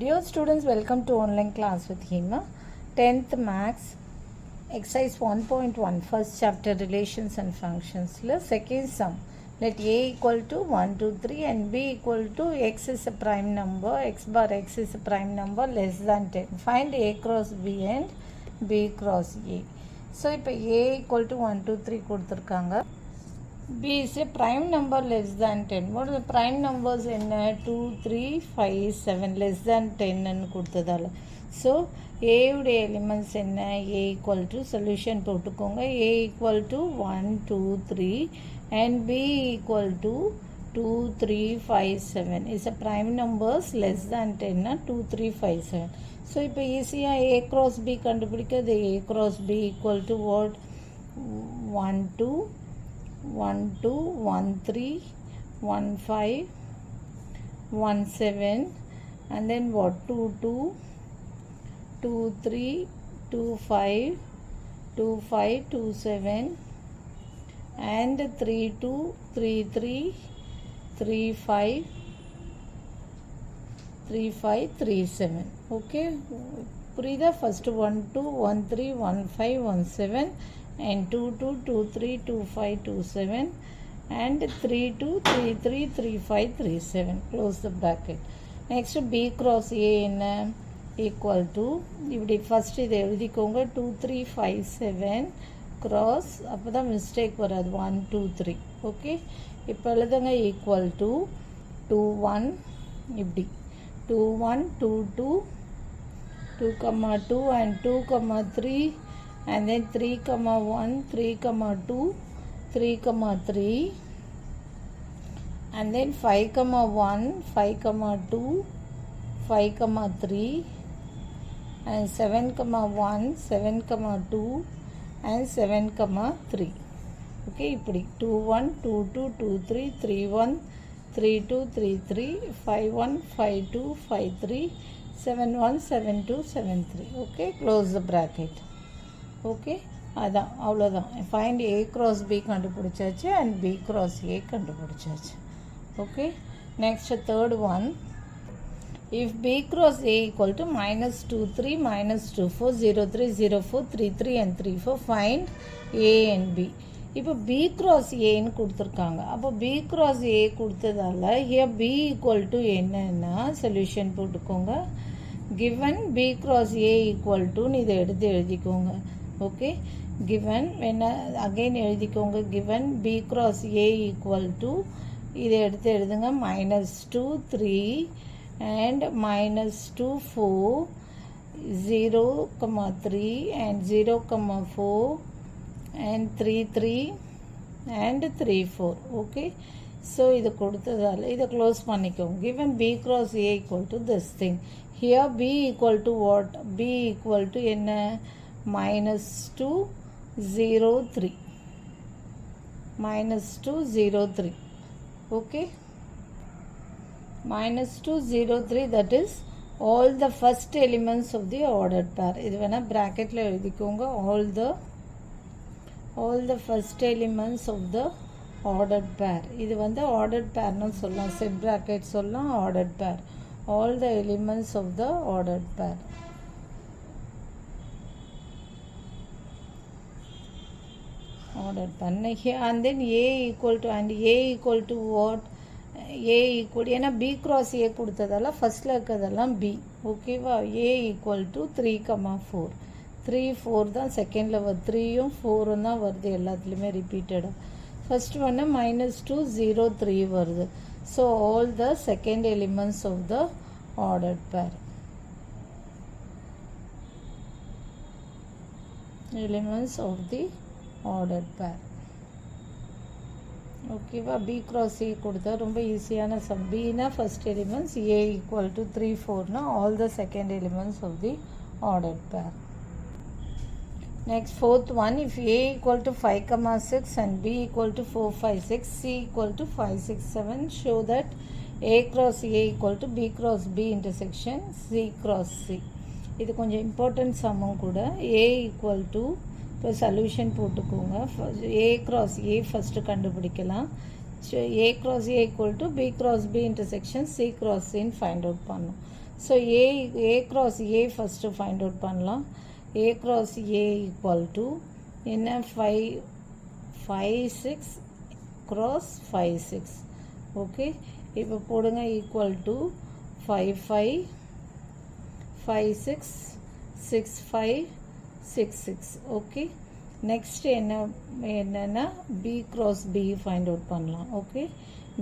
Dear students, welcome to online class with Hema. 10th Max, exercise 1.1, first chapter relations and functions. Second sum, let A equal to 1, 2, 3 and B equal to x is a prime number, x bar x is a prime number less than 10. Find A cross B and B cross A. So, இப்போ A equal to 1, 2, 3 கொடுத்திருக்காங்க. B is a prime number less than 10. What are the prime numbers in 2, 3, 5, 7 less than 10 and கொடுத்ததால. So, A உடைய elements என்ன? A equal to solution போட்டுக்கோங்க. A equal to 1, 2, 3 and B equal to 2, 3, 5, 7 is a prime numbers less than 10 2, 3, 5, 7. So, இப்போ ஈஸியாக A cross B கண்டுபிடிக்கிறது. A cross B equal to what? 1, 2 1 2 1 3 1 5 1 7 and then what 2 2 2 3 2 5 2 5 2 7 and 3 2 3 3 3 5 3 5 3 7. Okay, புரியுதா? First 1 2 1 3 1 5 1 7 and 2 2 2 3 2 5 2 7 and 3 2 3 3 3 5 3 7. Close the bracket. Next B cross A என்ன? Equal to இப்படி first இதை எழுதிக்கோங்க. 2 3 5 7 cross அப்போ தான் mistake வராது. 1 2 3. ஓகே, இப்போ எழுதுங்க. equal to 2 1 இப்படி 2 1 2 2 2 2 and 2 3 and then 3 1 3 2 3 3 and then 5 1 5 2 5 3 and 7 1 7 2 and 7 3. Okay, இப்படி 2 1 2 2 2 3 3 1 3 2 3 3 5 1 5 2 5 3 7 1 7 2 7 3. Okay, close the bracket. Okay, அதான் அவ்வளோதான். ஃபைண்ட் A cross B கண்டுபிடிச்சாச்சு அண்ட் B cross A கண்டுபிடிச்சாச்சு. Okay, next third one. If B cross A equal to -2 3 -2 4 0 3 0 4 3 3 and 3 4 find A and B. இப்போ B cross Aன்னு கொடுத்துருக்காங்க. அப்போ B cross A கொடுத்ததால here B equal to என்னன்னா solution போட்டுக்கோங்க. given B cross A equal to இதை எடுத்து எழுதிக்கோங்க. Okay, given என்ன again எழுதிக்கோங்க. given B cross A equal to இதை எடுத்து எழுதுங்க. -2 3 and -2 4 0 3 and 0 4 and 3 3 and 3 4. Okay, so இது கொடுத்ததால இதை க்ளோஸ் பண்ணிக்கோங்க. given B cross A equal to this thing. here B equal to what? B equal to என்ன? -2 0 3 -2 0 3. okay, -2 0 3, that is all the first elements of the ordered pair. இது வேணா bracketல எழுதிக்கோங்க. all the first elements of the ordered pair. இது வந்து ordered pairனு சொல்லலாம். set bracket சொல்லலாம். ordered pair, all the elements of the ordered pair. ordered pair here and then A equal to and A equal to what? A equal ஏன்னா B cross A கொடுத்ததால ஃபர்ஸ்ட்ல இருக்கிறதெல்லாம் B. ஓகேவா? A equal to 3 4 3 4 தான் செகண்டில் வருது. 3யும் 4ம் தான் வருது எல்லாத்துலேயுமே ரிப்பீட்டடாக. ஃபர்ஸ்ட் ஒன்று -2 0 3 வருது. So all the second elements of the ordered pair. elements of the ordered pair. ஓகேவா? B cross A கொடுத்தா ரொம்ப ஈஸியான சம். Bனா first elements, A equal to 3 4னா all the second elements of the ordered pair. Next fourth one, if A equal to 5 6 and B equal to 4 5 6 C equal to 5 6 7, show that A cross A equal to B cross B intersection C cross C. இது கொஞ்சம் important சம்மும் கூட. A equal to இப்போ solution போட்டுக்கோங்க. A cross A first கண்டுபிடிக்கலாம். A cross A equal to B cross B intersection C cross C find out பண்ணும். So A cross A first find out பண்ணலாம். A cross A equal to என்ன 5 6 cross 5 6. Okay, இப்போ போடுங்க equal to 5 5 5 6 6 5 6 6. Okay, next என்னன்னா B cross B find out பண்ணலாம். Okay,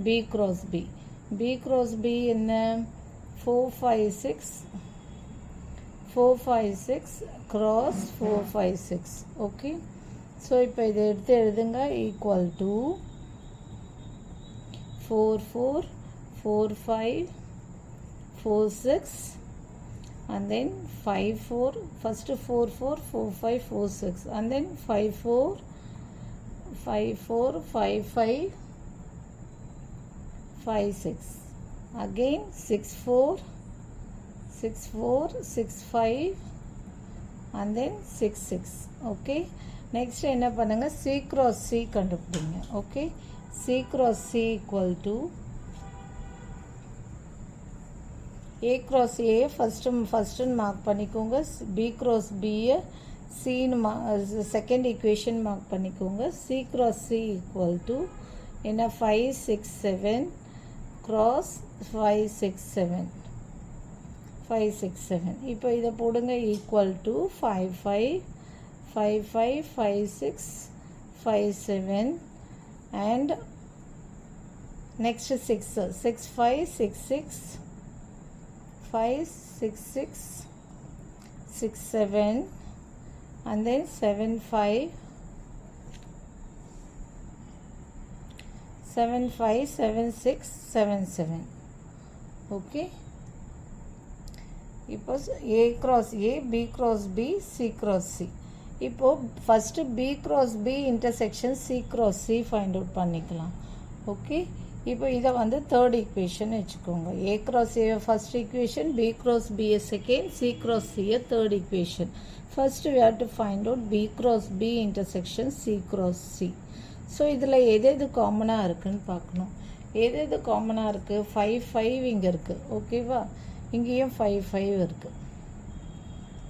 B cross B என்ன 4 5 6 4 5 6 cross 4 5 6. Okay, so இப்போ இதை எடுத்து எழுதுங்க equal to 4 4 4 5 4 6 and then 5 4 first 4 4 4 5 4 6 and then 5 4 5 4 5 5 5 6 again 6 4 6 4 6 5 and then 6 6. okay, next என்ன பண்ணுங்க C cross C கண்டுபிடிங்க. okay, C cross C equal to A cross A first mark பண்ணிக்கோங்க. B cross B C second equation mark பண்ணிக்கோங்க. C cross C equal to என்ன 5 6 7 cross 5 6 7 5 6 7. இப்போ இதை போடுங்க equal to 5 5 5 5 5 6 5 7 and next 6 6 5 6 6 5 6 6 6 7 and then 7 5 7 5 7 6 7 7. okay, இப்போ A cross A B cross B C cross C. இப்போ first B cross B intersection C cross C find out பண்ணிக்கலாம். Okay, இப்போ இதை வந்து தேர்ட் ஈக்குவேஷன் வச்சுக்கோங்க. A cross A first equation, B cross B second, C cross C third equation. First we have to find out B cross B intersection C cross C. So இதில் எது காமனாக இருக்குதுன்னு பார்க்கணும். எது காமனாக இருக்குது 5 5 இங்கே இருக்குது. ஓகேவா, இங்கேயும் 5 5 இருக்குது.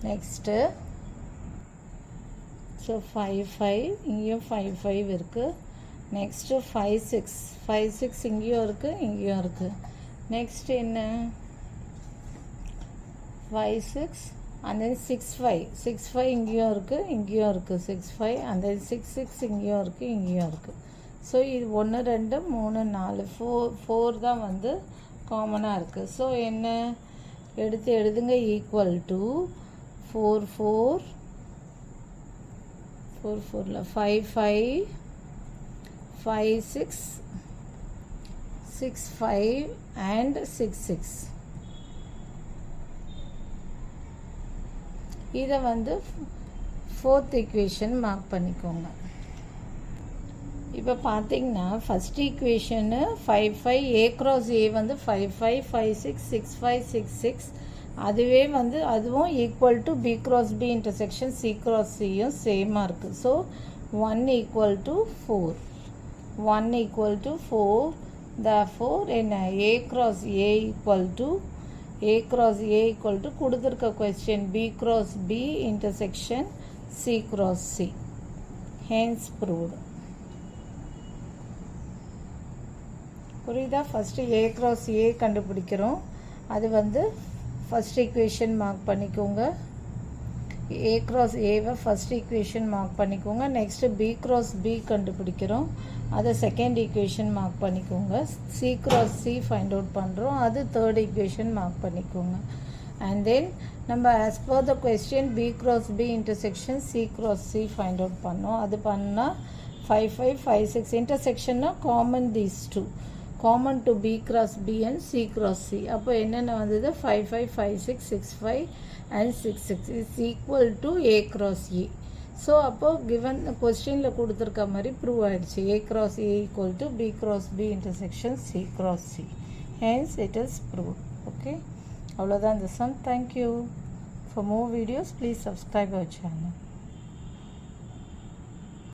நெக்ஸ்ட்டு ஸோ 5 5 இங்கேயும் 5 5 இருக்குது. நெக்ஸ்ட்டு 5 6 5 6 இங்கேயும் இருக்குது இங்கேயும் இருக்குது. நெக்ஸ்ட் என்ன 5 6 and then 6 5 6 5 இங்கேயும் இருக்குது இங்கேயும் இருக்குது 6 5 and then 6 6 இங்கேயும் இருக்குது இங்கேயும் இருக்குது. ஸோ இது 1 2 3 4 4 தான் வந்து காமனாக இருக்குது. ஸோ என்ன எடுத்து எழுதுங்க ஈக்குவல் டு 4 4 4 4 5 5 5 6 6 5 and 6 6. இதை வந்து ஃபோர்த் ஈக்குவேஷன் மார்க் பண்ணிக்கோங்க. இப்போ பார்த்தீங்கன்னா first equation 5 5 A cross A வந்து 5 5 5 6 6 5 6 6. அதுவே வந்து அதுவும் equal to B cross B intersection C cross Cயும் சேமாக இருக்குது. So 1 equal to 4 1 equal to 4. therefore என்ன A cross A equal to A cross A equal to கொடுத்துருக்க question B cross B intersection C cross C. hence proved. புரியுதா? First A cross A கண்டுபிடிக்கிறோம். அது வந்து first equation mark பண்ணிக்கோங்க. A cross Aவை first equation mark பண்ணிக்கோங்க. Next B cross B கண்டுபிடிக்கிறோம். அதை செகண்ட் ஈக்குவேஷன் மார்க் பண்ணிக்கோங்க. C cross C find out பண்ணுறோம். அது தேர்ட் ஈக்குவேஷன் மார்க் பண்ணிக்கோங்க. அண்ட் தென் நம்ம as per the question B cross B intersection C cross C find out பண்ணோம். அது பண்ணால் 5 5 5 6 இன்டர்செக்ஷன்னா common these two, common to B cross B and C cross C. அப்போ என்னென்ன வந்தது 5 5 5 6 6 5 and 6 6 is equal to A cross A. So அப்போது given கொஸ்டினில் கொடுத்துருக்க மாதிரி ப்ரூவ் ஆகிடுச்சு. A cross A equal to B cross B intersection C cross C. hence it is proved. Okay, அவ்வளோதான் இந்த sum. Thank you. For more videos please subscribe our channel.